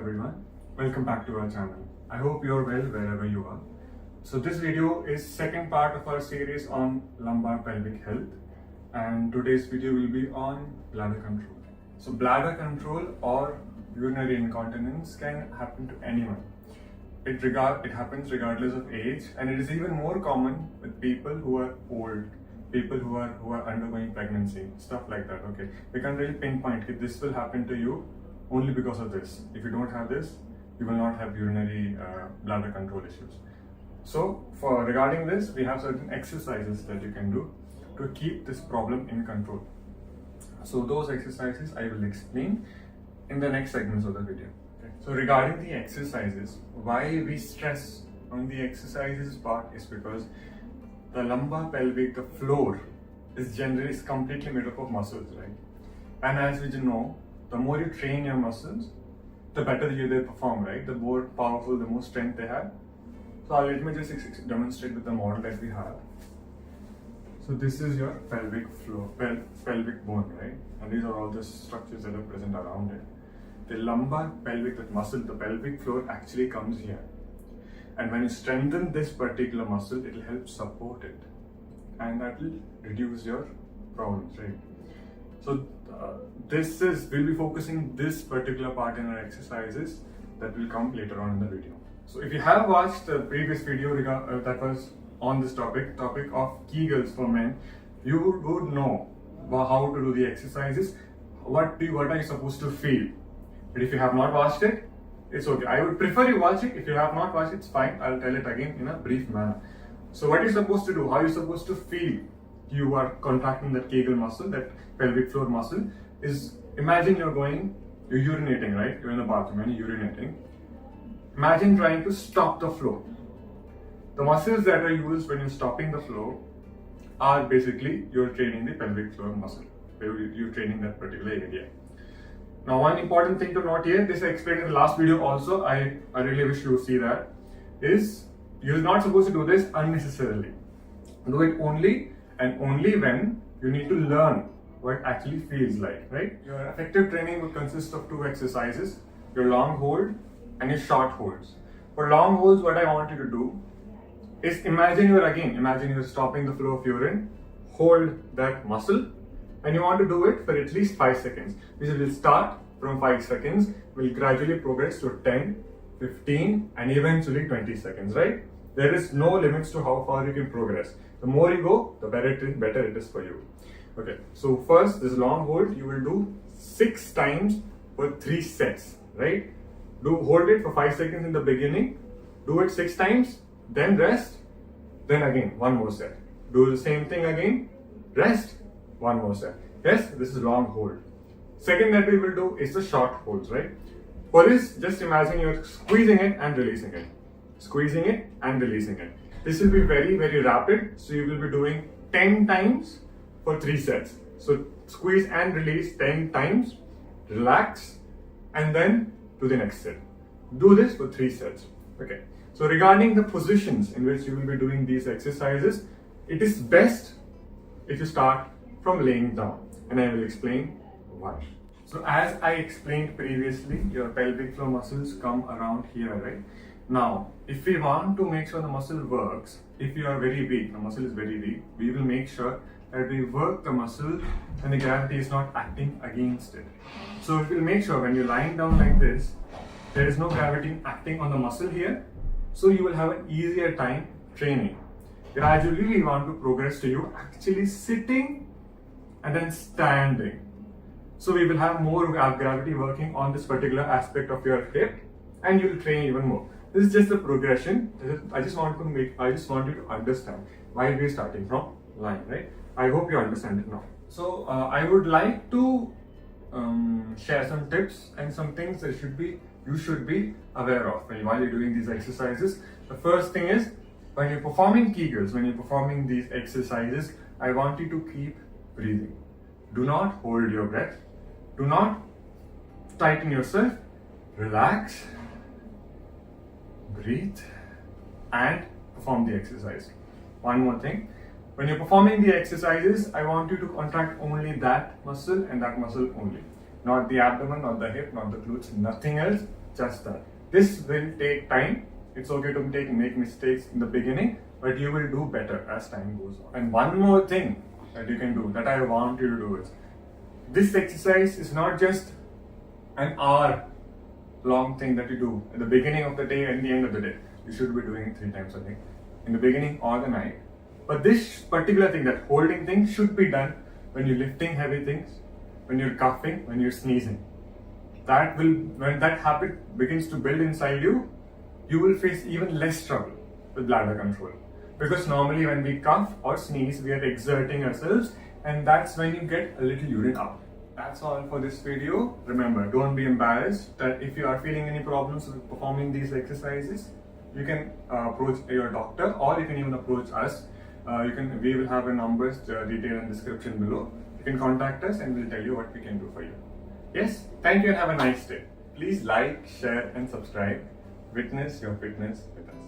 everyone, welcome back to our channel. I hope you're well wherever you are. So this video is second part of our series on lumbar pelvic health, and today's video will be on bladder control. So bladder control or urinary incontinence can happen to anyone. It happens regardless of age, and it is even more common with people who are old, people who are undergoing pregnancy, stuff like that. Okay, we can't really pinpoint if this will happen to you only because of this. If you don't have this, you will not have urinary bladder control issues. So regarding this, we have certain exercises that you can do to keep this problem in control. So those exercises I will explain in the next segments of the video. Okay. So regarding the exercises, why we stress on the exercises part is because the lumbar pelvic, the floor is completely made up of muscles, right? And as we know, the more you train your muscles, the better they perform, right? The more powerful, the more strength they have. So let me just demonstrate with the model that we have. So this is your pelvic floor, pelvic bone, right? And these are all the structures that are present around it. The lumbar pelvic, that muscle, the pelvic floor actually comes here. And when you strengthen this particular muscle, it will help support it. And that will reduce your problems, right? So we'll be focusing this particular part in our exercises that will come later on in the video. So if you have watched the previous video that was on this topic of Kegels for men, you would know how to do the exercises, what are you supposed to feel. But if you have not watched it, it's okay. I would prefer you watch it. If you have not watched it, it's fine. I'll tell it again in a brief manner. So what you're supposed to do, how you're supposed to feel you are contracting that Kegel muscle, that pelvic floor muscle, is imagine you're urinating, right? You're in the bathroom and you're urinating. Imagine trying to stop the flow. The muscles that are used when you're stopping the flow are basically you're training the pelvic floor muscle. You're training that particular area. Now, one important thing to note here, this I explained in the last video also, I really wish you see that, is you're not supposed to do this unnecessarily. Do it only and only when you need to learn what it actually feels like, right? Your effective training would consist of two exercises, your long hold and your short holds. For long holds, what I want you to do is imagine you're stopping the flow of urine, hold that muscle, and you want to do it for at least 5 seconds. We will start from 5 seconds, we'll gradually progress to 10, 15, and eventually 20 seconds, right? There is no limits to how far you can progress. The more you go, the better it is for you. Okay, so first, this long hold, you will do 6 times for 3 sets, right? Hold it for 5 seconds in the beginning, do it 6 times, then rest, then again, 1 more set. Do the same thing again, rest, 1 more set. Yes, this is long hold. Second that we will do is the short holds, right? For this, just imagine you're squeezing it and releasing it. Squeezing it and releasing it. This will be very, very rapid. So you will be doing 10 times for 3 sets. So squeeze and release 10 times, relax, and then do the next set. Do this for 3 sets. Okay. So regarding the positions in which you will be doing these exercises, it is best if you start from laying down, and I will explain why. So as I explained previously, your pelvic floor muscles come around here, right? Now, if we want to make sure the muscle works, if you are very weak, the muscle is very weak, we will make sure that we work the muscle and the gravity is not acting against it. So if we'll make sure when you're lying down like this, there is no gravity acting on the muscle here, so you will have an easier time training. Gradually, we want to progress to you actually sitting and then standing. So we will have more gravity working on this particular aspect of your hip, and you will train even more. This is just a progression. I just want you to understand why we are starting from lying, right? I hope you understand it now. So I would like to share some tips and some things that you should be aware of while you're doing these exercises. The first thing is, when you're performing Kegels, when you're performing these exercises, I want you to keep breathing. Do not hold your breath. Do not tighten yourself. Relax, breathe, and perform the exercise. One more thing. When you're performing the exercises, I want you to contract only that muscle and that muscle only. Not the abdomen, not the hip, not the glutes, nothing else. just that. This will take time. It's okay to make mistakes in the beginning, but you will do better as time goes on. And one more thing that you can do, that I want you to do, is this exercise is not just an hour long thing that you do at the beginning of the day and the end of the day. You should be doing it 3 times a day, in the beginning or the night. But this particular thing, that holding thing, should be done when you're lifting heavy things, when you're coughing, when you're sneezing. When that habit begins to build inside you, you will face even less trouble with bladder control. Because normally when we cough or sneeze, we are exerting ourselves, and that's when you get a little urine out. That's all for this video. Remember, don't be embarrassed that if you are feeling any problems with performing these exercises, you can approach your doctor, or you can even approach us. We will have our numbers detailed in the description below. You can contact us and we'll tell you what we can do for you. Yes, thank you and have a nice day. Please like, share and subscribe. Witness your fitness with us.